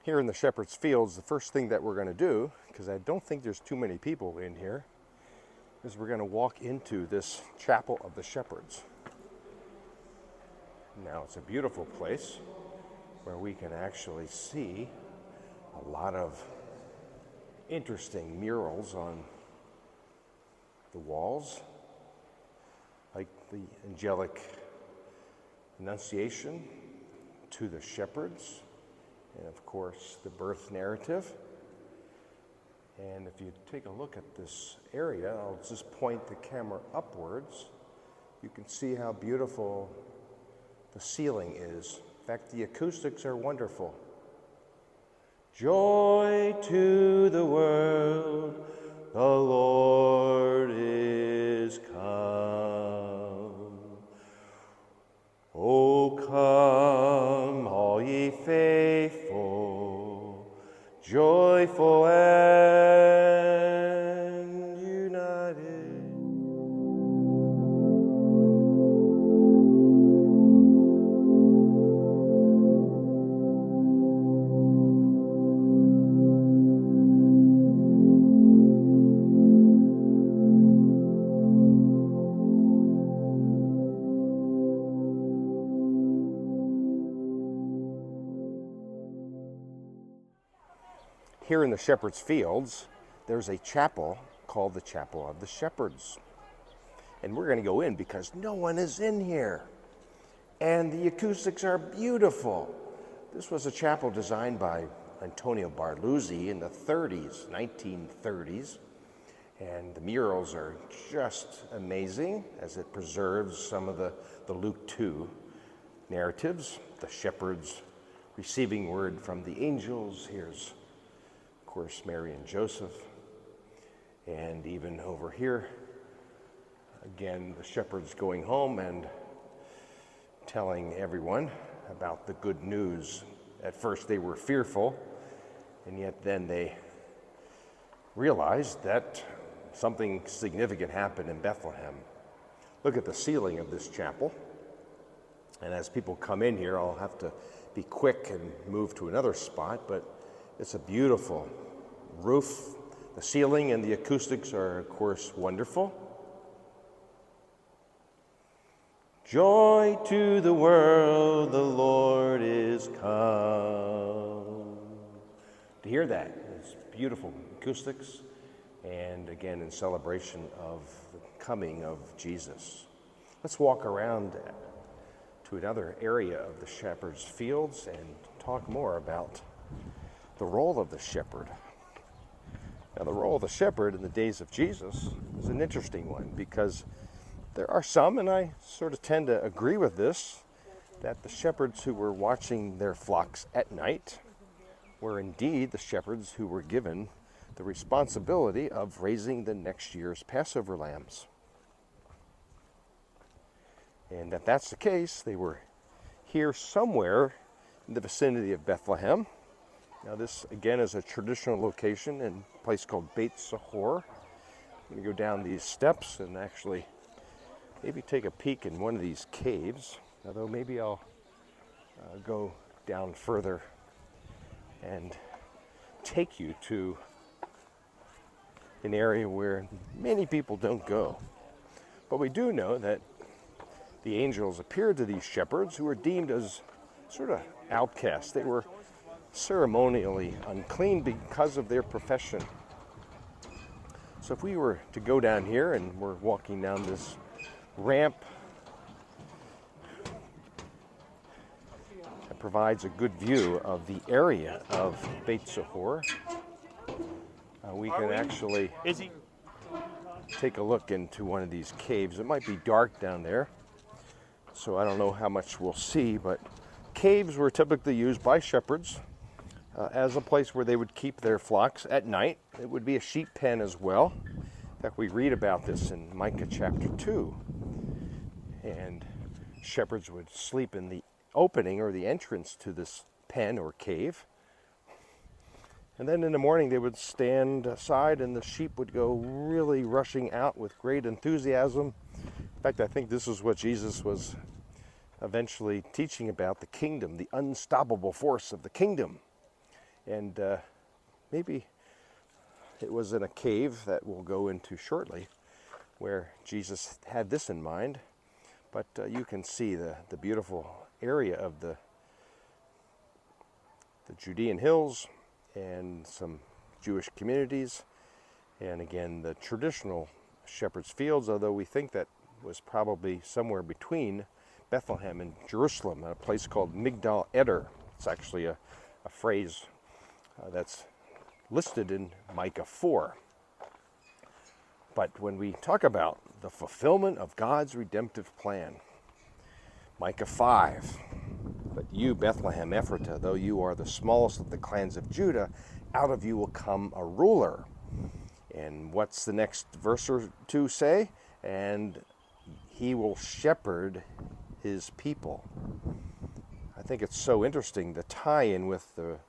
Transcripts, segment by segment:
Here in the shepherd's fields, the first thing that we're going to do, because I don't think there's too many people in here, is we're going to walk into this chapel of the shepherds. Now, it's a beautiful place where we can actually see a lot of interesting murals on the walls, like the angelic annunciation to the shepherds, and of course the birth narrative. And if you take a look at this area, I'll just point the camera upwards. You can see how beautiful the ceiling is. In fact, the acoustics are wonderful. Joy to the world, the Lord is come. O come, all ye faithful, joyful and united. Here in the shepherd's fields, there's a chapel called the Chapel of the Shepherds. And we're going to go in because no one is in here. And the acoustics are beautiful. This was a chapel designed by Antonio Barluzzi in the 1930s. And the murals are just amazing as it preserves some of the Luke 2 narratives. The shepherds receiving word from the angels. Here's of course, Mary and Joseph, and even over here, again, the shepherds going home and telling everyone about the good news. At first they were fearful, and yet then they realized that something significant happened in Bethlehem. Look at the ceiling of this chapel, and as people come in here, I'll have to be quick and move to another spot, but it's a beautiful roof. The ceiling and the acoustics are, of course, wonderful. Joy to the world, the Lord is come. To hear that, it's beautiful acoustics, and again, in celebration of the coming of Jesus. Let's walk around to another area of the shepherd's fields and talk more about the role of the shepherd. Now, the role of the shepherd in the days of Jesus is an interesting one because there are some, and I sort of tend to agree with this, that the shepherds who were watching their flocks at night were indeed the shepherds who were given the responsibility of raising the next year's Passover lambs. And if that's the case, they were here somewhere in the vicinity of Bethlehem. Now this, again, is a traditional location in a place called Beit Sahour. I'm going to go down these steps and actually maybe take a peek in one of these caves. Although maybe I'll go down further and take you to an area where many people don't go. But we do know that the angels appeared to these shepherds who were deemed as sort of outcasts. They were ceremonially unclean because of their profession. So if we were to go down here, and we're walking down this ramp that provides a good view of the area of Beit Sahour, we can actually take a look into one of these caves. It might be dark down there, so I don't know how much we'll see, but caves were typically used by shepherds as a place where they would keep their flocks at night. It would be a sheep pen as well. In fact, we read about this in Micah chapter 2. And shepherds would sleep in the opening or the entrance to this pen or cave. And then in the morning they would stand aside and the sheep would go really rushing out with great enthusiasm. In fact, I think this is what Jesus was eventually teaching about, the kingdom, the unstoppable force of the kingdom. And maybe it was in a cave that we'll go into shortly, where Jesus had this in mind. But you can see the beautiful area of the Judean hills and some Jewish communities. And again, the traditional shepherd's fields, although we think that was probably somewhere between Bethlehem and Jerusalem, at a place called Migdal Eder. It's actually a phrase that's listed in Micah 4. But when we talk about the fulfillment of God's redemptive plan, Micah 5, but you, Bethlehem Ephratah, though you are the smallest of the clans of Judah, out of you will come a ruler. And what's the next verse or two say? And he will shepherd his people. I think it's so interesting, the tie-in with the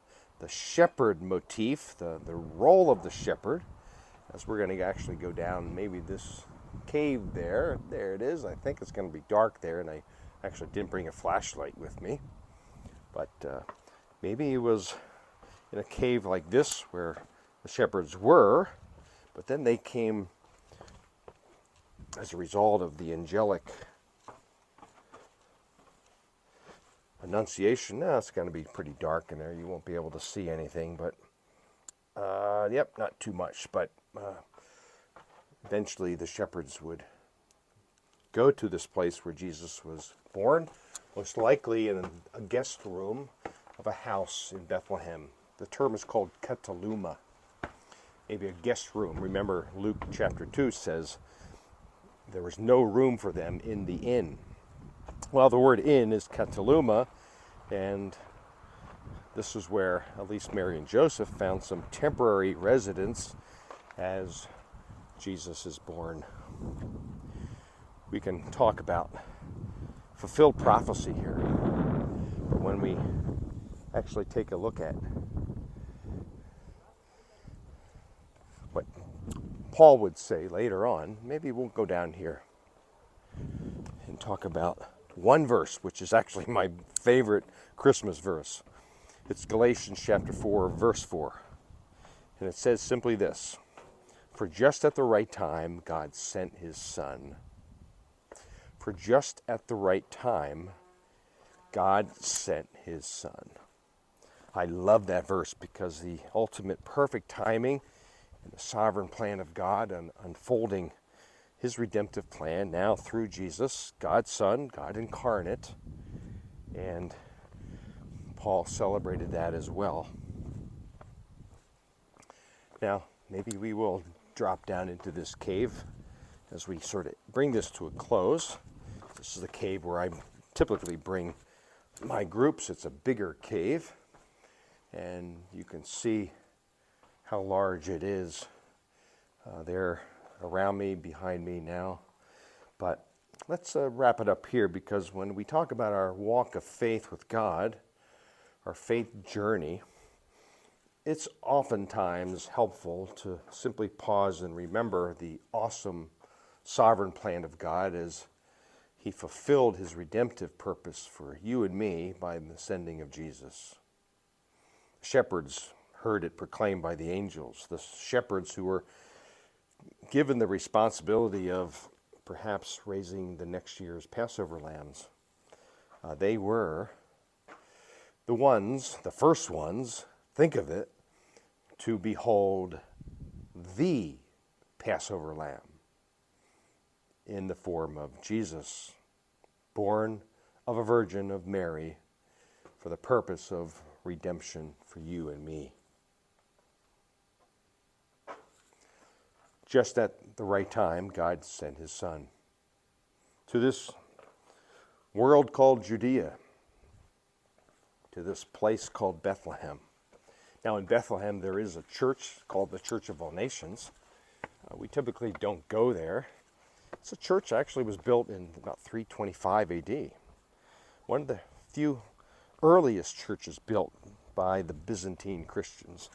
shepherd motif, the role of the shepherd, as we're going to actually go down maybe this cave there. There it is. I think it's going to be dark there, and I actually didn't bring a flashlight with me. But maybe it was in a cave like this where the shepherds were, but then they came as a result of the angelic annunciation. Now it's going to be pretty dark in there. You won't be able to see anything, but yep, not too much. But eventually the shepherds would go to this place where Jesus was born, most likely in a guest room of a house in Bethlehem. The term is called kataluma, maybe a guest room. Remember, Luke chapter 2 says there was no room for them in the inn. Well, the word inn is kataluma, and this is where at least Mary and Joseph found some temporary residence as Jesus is born. We can talk about fulfilled prophecy here, but when we actually take a look at what Paul would say later on, maybe we'll go down here and talk about one verse, which is actually my favorite Christmas verse. It's Galatians chapter 4, verse 4. And it says simply this: for just at the right time, God sent his Son. For just at the right time, God sent his Son. I love that verse because the ultimate perfect timing and the sovereign plan of God and unfolding his redemptive plan now through Jesus, God's Son, God incarnate, and Paul celebrated that as well. Now, maybe we will drop down into this cave as we sort of bring this to a close. This is the cave where I typically bring my groups. It's a bigger cave, and you can see how large it is. They're around me, behind me now. But let's wrap it up here, because when we talk about our walk of faith with God, our faith journey, it's oftentimes helpful to simply pause and remember the awesome sovereign plan of God as he fulfilled his redemptive purpose for you and me by the sending of Jesus. Shepherds heard it proclaimed by the angels. The shepherds who were given the responsibility of perhaps raising the next year's Passover lambs. They were the first ones, think of it, to behold the Passover lamb in the form of Jesus, born of a virgin of Mary for the purpose of redemption for you and me. Just at the right time, God sent his Son to this world called Judea, to this place called Bethlehem. Now in Bethlehem there is a church called the Church of All Nations. We typically don't go there. It's a church actually was built in about 325 AD. One of the few earliest churches built by the Byzantine Christians.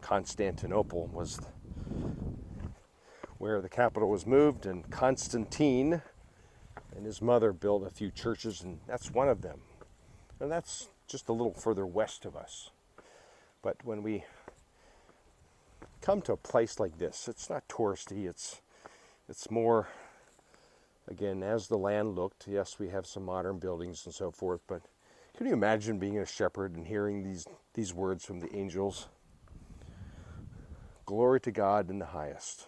Constantinople was where the capital was moved, and Constantine and his mother built a few churches, and that's one of them. And that's just a little further west of us. But when we come to a place like this, it's not touristy, it's more, again, as the land looked. Yes, we have some modern buildings and so forth, but can you imagine being a shepherd and hearing these words from the angels? Glory to God in the highest.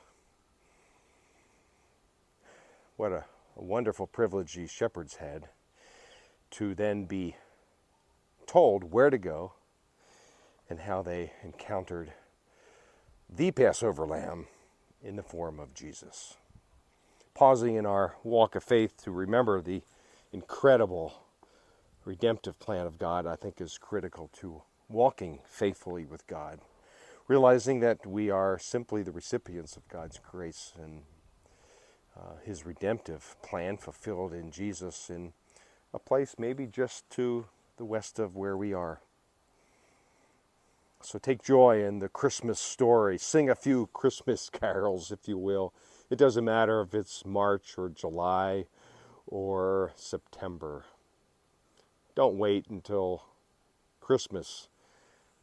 What a wonderful privilege these shepherds had to then be told where to go and how they encountered the Passover lamb in the form of Jesus. Pausing in our walk of faith to remember the incredible redemptive plan of God, I think, is critical to walking faithfully with God, realizing that we are simply the recipients of God's grace and his redemptive plan fulfilled in Jesus in a place maybe just to the west of where we are. So take joy in the Christmas story. Sing a few Christmas carols, if you will. It doesn't matter if it's March or July or September. Don't wait until Christmas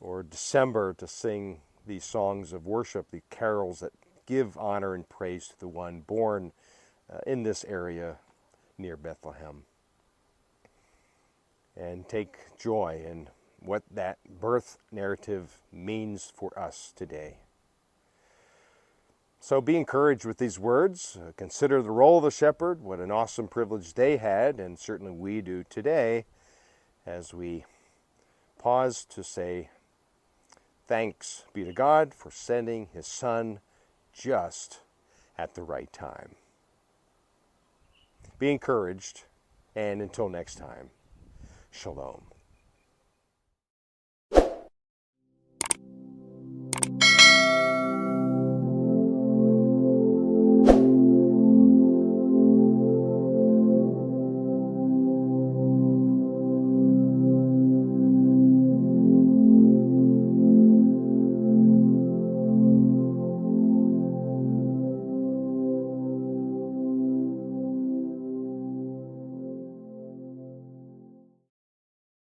or December to sing these songs of worship, the carols that give honor and praise to the one born in this area near Bethlehem. And take joy in what that birth narrative means for us today. So be encouraged with these words. Consider the role of the shepherd, what an awesome privilege they had, and certainly we do today, as we pause to say, thanks be to God for sending his Son just at the right time. Be encouraged, and until next time, shalom.